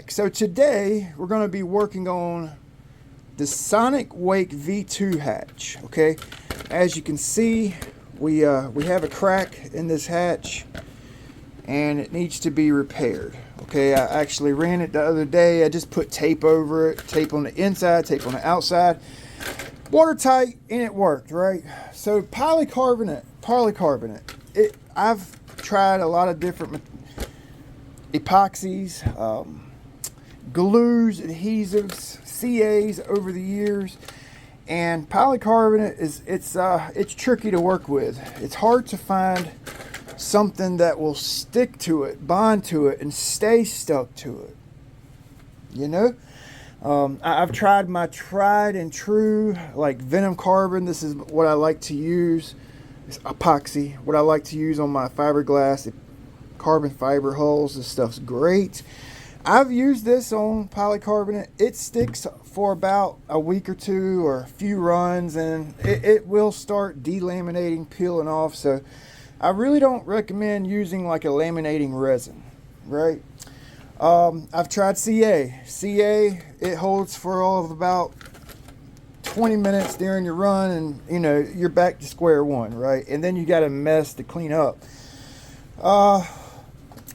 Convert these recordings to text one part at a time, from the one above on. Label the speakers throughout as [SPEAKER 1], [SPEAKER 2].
[SPEAKER 1] back. So today we're going to be working on the SONICWAKE V2 hatch. Okay, as you can see, we have a crack in this hatch and it needs to be repaired. Okay, I actually ran it the other day. I just put tape over it, tape on the inside, tape on the outside, watertight, and it worked, right? So polycarbonate. I've tried a lot of different epoxies, glues, adhesives, CAs over the years, and polycarbonate it's tricky to work with. It's hard to find something that will stick to it, bond to it, and stay stuck to it. You know, I've tried my tried and true, like Venom Carbon. This is what I like to use. It's epoxy. What I like to use on my fiberglass carbon fiber hulls. This stuff's great. I've used this on polycarbonate. It sticks for about a week or two or a few runs, and it will start delaminating, peeling off. So I really don't recommend using like a laminating resin, right? I've tried CA. It holds for all of about 20 minutes during your run, and you know, you're back to square one, right? And then you got a mess to clean up.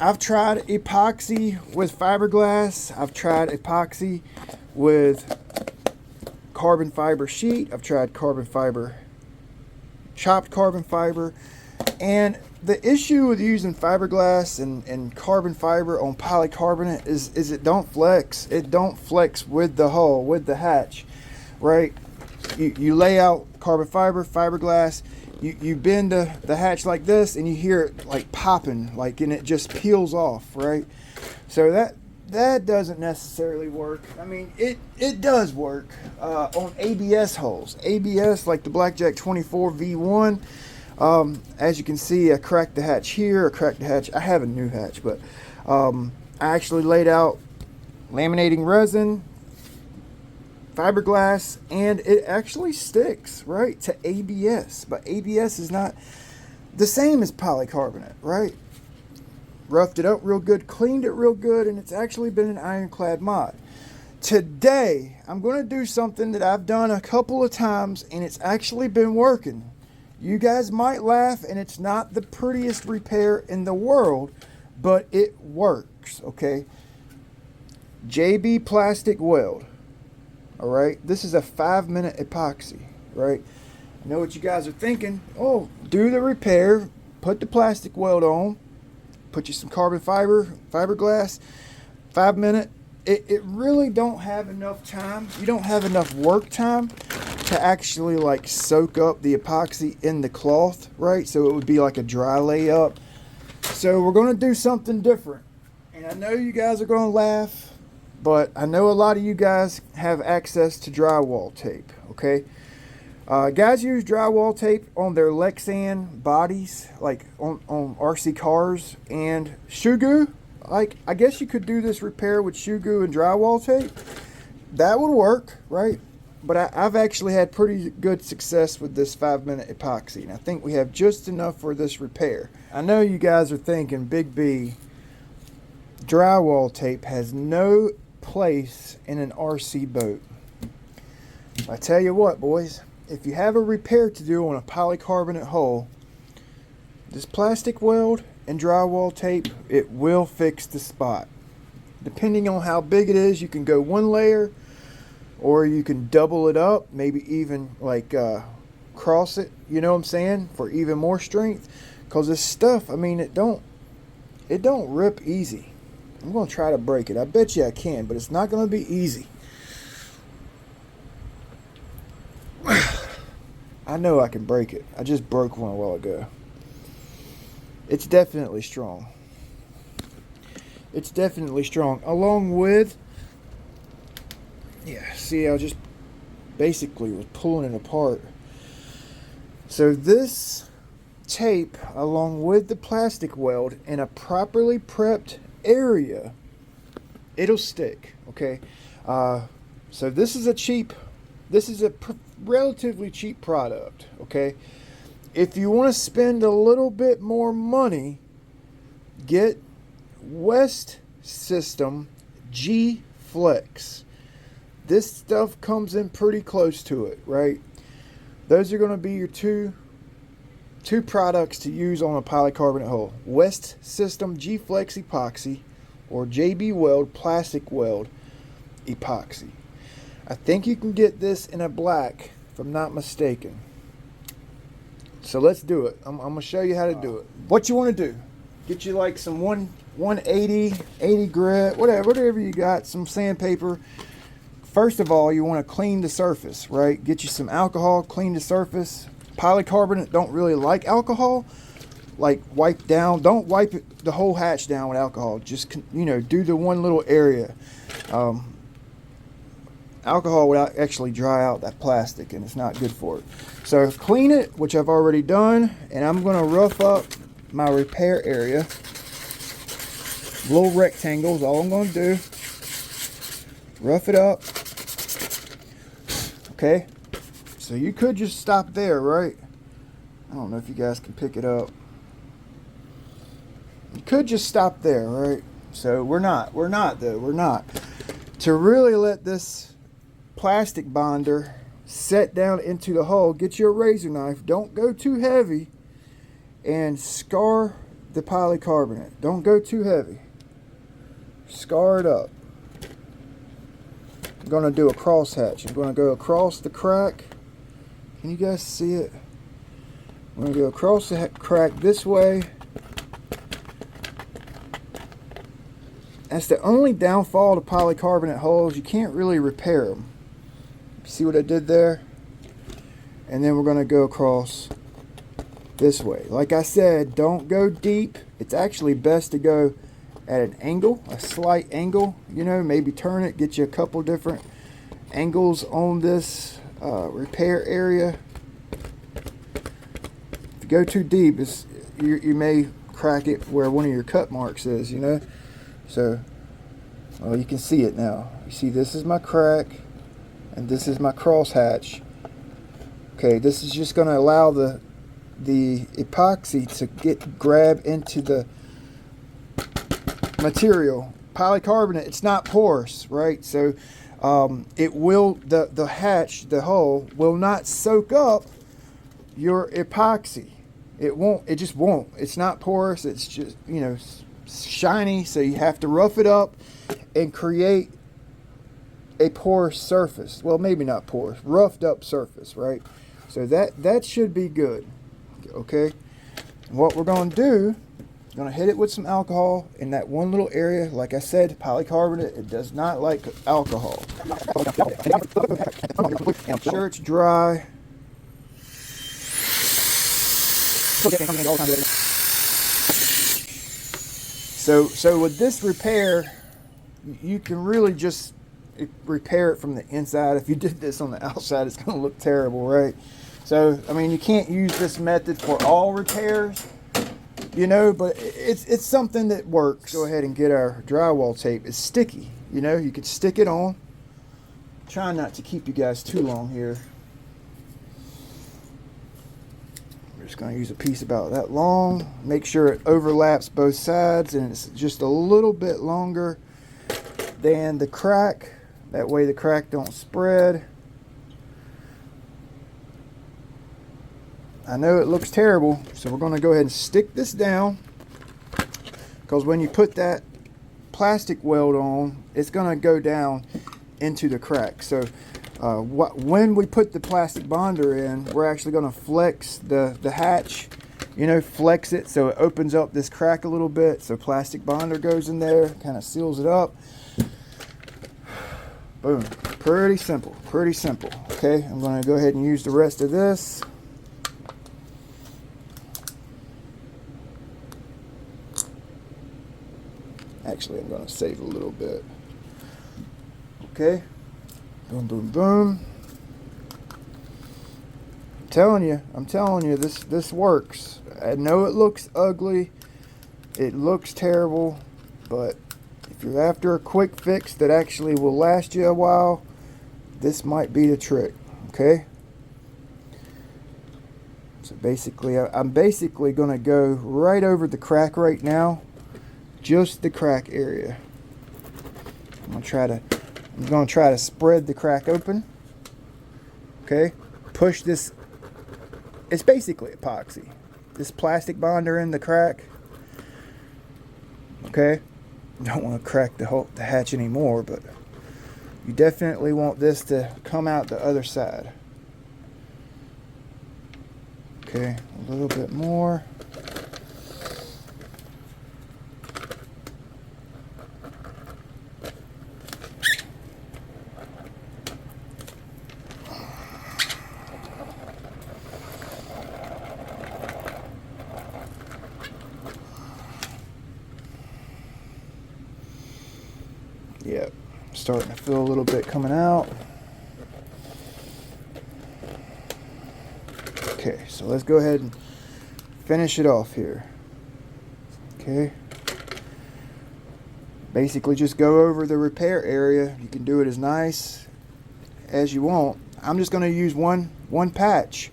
[SPEAKER 1] I've tried epoxy with fiberglass. I've tried epoxy with carbon fiber sheet. I've tried carbon fiber, chopped carbon fiber. And the issue with using fiberglass and carbon fiber on polycarbonate is it don't flex. It don't flex with the hull, with the hatch, right? You lay out carbon fiber, fiberglass, you bend the hatch like this, and you hear it like popping, like, and it just peels off, right? So that doesn't necessarily work. I mean, it does work on ABS hulls. ABS, like the Blackjack 24 V1. As you can see, I cracked the hatch here. I have a new hatch, but I actually laid out laminating resin, fiberglass, and it actually sticks, right, to ABS. But ABS is not the same as polycarbonate, right? Roughed it up real good, cleaned it real good, and it's actually been an ironclad mod. Today, I'm going to do something that I've done a couple of times, and it's actually been working. You guys might laugh, and it's not the prettiest repair in the world, but it works, okay? JB plastic weld. All right, this is a 5-minute epoxy, right? I know what you guys are thinking. Oh, do the repair, put the plastic weld on, put you some carbon fiberglass, 5-minute. It really don't have enough time. You don't have enough work time to actually like soak up the epoxy in the cloth, right? So it would be like a dry layup. So we're going to do something different. And I know you guys are going to laugh, but I know a lot of you guys have access to drywall tape, okay? Guys use drywall tape on their Lexan bodies, like on RC cars, and shoe goo. Like, I guess you could do this repair with shoe goo and drywall tape. That would work, right? But I've actually had pretty good success with this 5-minute epoxy, and I think we have just enough for this repair. I know you guys are thinking, Big B, drywall tape has no place in an RC boat. I tell you what, boys, if you have a repair to do on a polycarbonate hull, this plastic weld and drywall tape, it will fix the spot. Depending on how big it is, you can go one layer, or you can double it up, maybe even like cross it, you know what I'm saying, for even more strength. Because this stuff, I mean, it don't rip easy. I'm going to try to break it. I bet you I can, but it's not going to be easy. I know I can break it. I just broke one a while ago. It's definitely strong. It's definitely strong. Along with, yeah, see, I just basically was pulling it apart. So this tape, along with the plastic weld in a properly prepped area, it'll stick, okay? So this is a relatively cheap product, okay? If you want to spend a little bit more money, get West System G Flex. This stuff comes in pretty close to it, right? Those are going to be your two products to use on a polycarbonate hull. West System G Flex Epoxy or JB Weld Plastic Weld Epoxy. I think you can get this in a black, if I'm not mistaken. So let's do it. I'm going to show you how to do it. What you want to do, get you like some 180, 80 grit, whatever you got, some sandpaper. First of all, you want to clean the surface, right? Get you some alcohol, clean the surface. Polycarbonate don't really like alcohol. Like wipe down, don't wipe the whole hatch down with alcohol. Just, you know, do the one little area. Alcohol would actually dry out that plastic and it's not good for it. So clean it, which I've already done, and I'm going to rough up my repair area. Little rectangles, all I'm going to do. Rough it up. Okay, so you could just stop there, right? I don't know if you guys can pick it up. You could just stop there, right? So we're not though. To really let this plastic bonder set down into the hull, get your razor knife. Don't go too heavy, and scar the polycarbonate. Don't go too heavy. Scar it up. I'm going to do a cross hatch. I'm going to go across the crack. Can you guys see it? I'm going to go across the crack this way. That's the only downfall to polycarbonate hulls. You can't really repair them. See what I did there? And then we're going to go across this way. Like I said, don't go deep. It's actually best to go at an angle, a slight angle, you know, maybe turn it, get you a couple different angles on this repair area. If you go too deep, you may crack it where one of your cut marks is, you know. So, well, you can see it now. You see, this is my crack, and this is my cross hatch. Okay, this is just going to allow the epoxy to grab into the material. Polycarbonate, it's not porous, right? So it will, the hatch, the hull will not soak up your epoxy. It just won't. It's not porous. It's just, you know, shiny. So you have to rough it up and create a porous surface. Well, maybe not porous, roughed up surface, right? So that should be good. Okay, what we're going to do, going to hit it with some alcohol in that one little area. Like I said, polycarbonate, it does not like alcohol. I'm sure it's dry. So with this repair, you can really just repair it from the inside. If you did this on the outside, it's going to look terrible, right? So, I mean, you can't use this method for all repairs, you know, but it's something that works. Go ahead and get our drywall tape. It's sticky, you know, you could stick it on. Try not to keep you guys too long here. We're just going to use a piece about that long. Make sure it overlaps both sides and it's just a little bit longer than the crack. That way the crack don't spread. I know it looks terrible, so we're going to go ahead and stick this down, because when you put that plastic weld on, it's going to go down into the crack. So when we put the plastic bonder in, we're actually going to flex the hatch, you know, flex it so it opens up this crack a little bit. So plastic bonder goes in there, kind of seals it up. Boom. Pretty simple, pretty simple. Okay, I'm going to go ahead and use the rest of this. Actually, I'm going to save a little bit. Okay. Boom, boom, boom. I'm telling you, this works. I know it looks ugly. It looks terrible. But if you're after a quick fix that actually will last you a while, this might be the trick. Okay. So basically, I'm basically going to go right over the crack right now. Just the crack area. I'm gonna try to spread the crack open. Okay, push this. It's basically epoxy. This plastic bonder in the crack. Okay, don't want to crack the hatch anymore, but you definitely want this to come out the other side. Okay, a little bit more. Yep, starting to feel a little bit coming out. Okay, so let's go ahead and finish it off here. Okay. Basically just go over the repair area. You can do it as nice as you want. I'm just going to use one patch.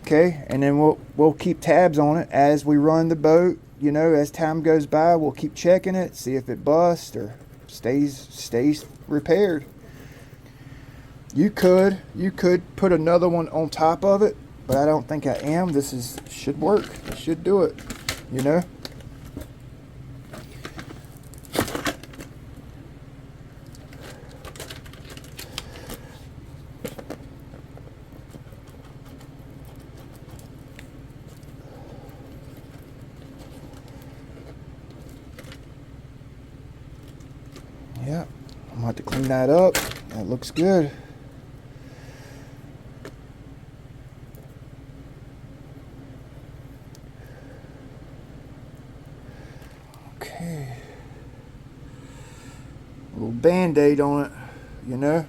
[SPEAKER 1] Okay, and then we'll keep tabs on it as we run the boat. You know, as time goes by, we'll keep checking it, see if it busts or stays repaired. You could put another one on top of it, but I don't think I am. This should work. It should do it, you know. Yeah, I'm gonna have to clean that up. That looks good. Okay. A little band-aid on it, you know.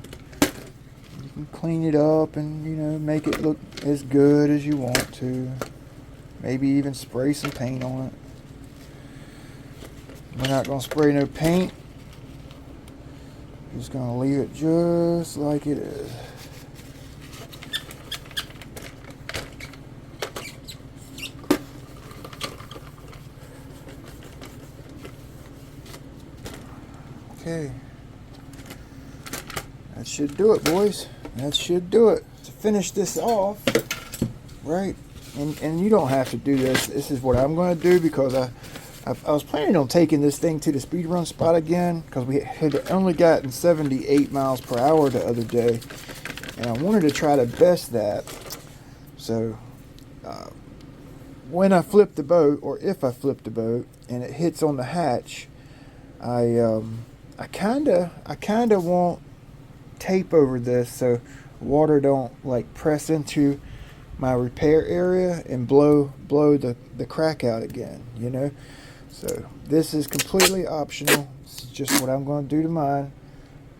[SPEAKER 1] You can clean it up and, you know, make it look as good as you want to. Maybe even spray some paint on it. We're not gonna spray no paint. Just gonna leave it just like it is. Okay, that should do it, boys. That should do it. To finish this off, right? And you don't have to do this. This is what I'm going to do because I was planning on taking this thing to the speed run spot again because we had only gotten 78 miles per hour the other day, and I wanted to try to best that. So when I flip the boat, or if I flip the boat and it hits on the hatch, I kind of want tape over this so water don't like press into my repair area and blow the crack out again, you know. So this is completely optional. This is just what I'm going to do to mine.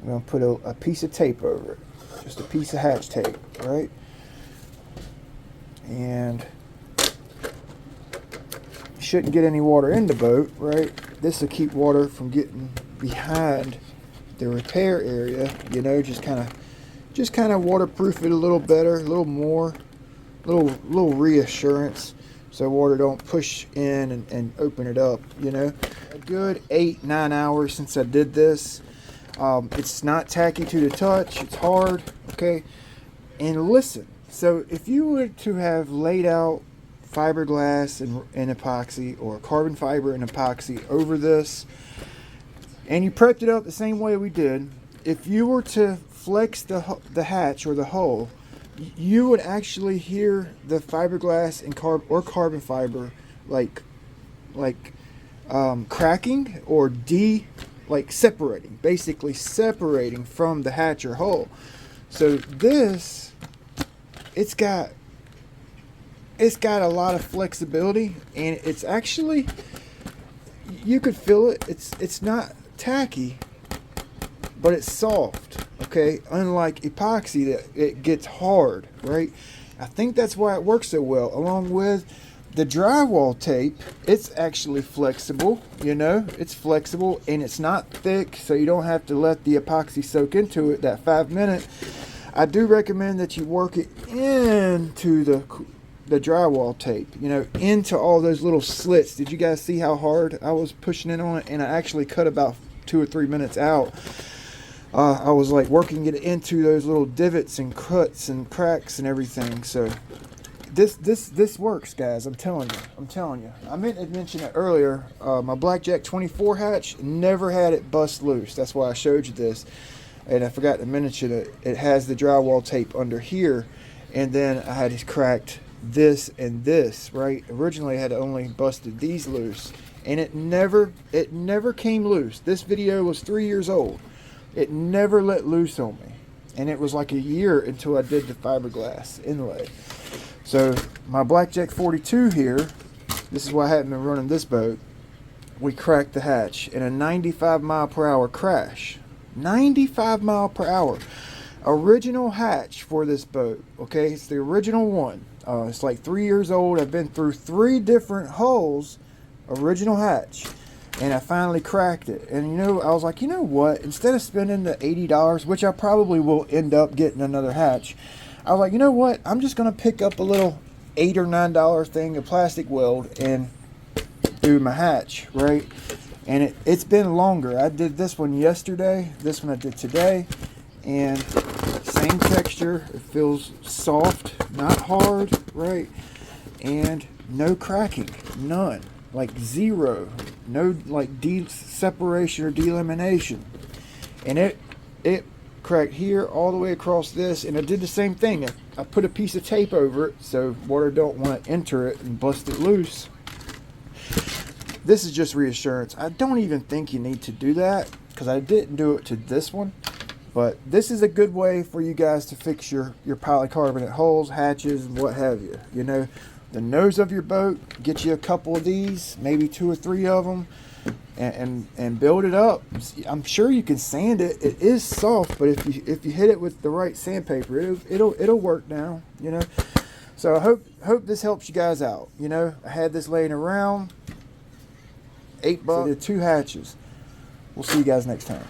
[SPEAKER 1] I'm going to put a piece of tape over it, just a piece of hatch tape, right? And shouldn't get any water in the boat, right? This will keep water from getting behind the repair area, you know. Just kind of waterproof it a little better, a little more, little reassurance, so water don't push in and open it up, you know. A good 8-9 hours since I did this. It's not tacky to the touch. It's hard, okay. And listen, so if you were to have laid out fiberglass and epoxy, or carbon fiber and epoxy over this, and you prepped it up the same way we did, if you were to flex the hatch or the hull, you would actually hear the fiberglass and carbon fiber like cracking or separating, basically separating from the hatch or hull. So this, it's got a lot of flexibility, and it's actually, you could feel it. It's not tacky, but it's soft, okay? Unlike epoxy, that it gets hard, right? I think that's why it works so well. Along with the drywall tape, it's actually flexible, you know? It's flexible, and it's not thick, so you don't have to let the epoxy soak into it that 5 minute. I do recommend that you work it into the drywall tape, you know, into all those little slits. Did you guys see how hard I was pushing it on it? And I actually cut about 2 or 3 minutes out, I was like working it into those little divots and cuts and cracks and everything. So this works, guys. I'm telling you. I meant to mention it earlier. My Blackjack 24 hatch never had it bust loose. That's why I showed you this. And I forgot to mention it. It has the drywall tape under here, and then I had cracked this and this. Right. Originally, I had only busted these loose, and it never came loose. This video was 3 years old. It never let loose on me, and it was like a year until I did the fiberglass inlay. So my Blackjack 42 here, this is why I hadn't been running this boat. We cracked the hatch in a 95 mile per hour crash. 95 mile per hour. Original hatch for this boat. Okay, it's the original one. It's like 3 years old. I've been through 3 different hulls. Original hatch. And I finally cracked it. And you know, I was like, you know what? Instead of spending the $80, which I probably will end up getting another hatch, I was like, you know what? I'm just going to pick up a little $8 or $9 thing of plastic weld and do my hatch, right? And it's been longer. I did this one yesterday. This one I did today. And same texture. It feels soft, not hard, right? And no cracking. None. Like zero. No like separation or delamination. And it cracked here all the way across this, and I did the same thing. I put a piece of tape over it so water don't want to enter it and bust it loose. This is just reassurance. I don't even think you need to do that, because I didn't do it to this one. But this is a good way for you guys to fix your polycarbonate holes, hatches, and what have you. You know, the nose of your boat, get you a couple of these, maybe 2 or 3 of them, and build it up. I'm sure you can sand it. It is soft, but if you hit it with the right sandpaper, it'll work now. You know. So I hope this helps you guys out. You know, I had this laying around. $8. So I did 2 hatches. We'll see you guys next time.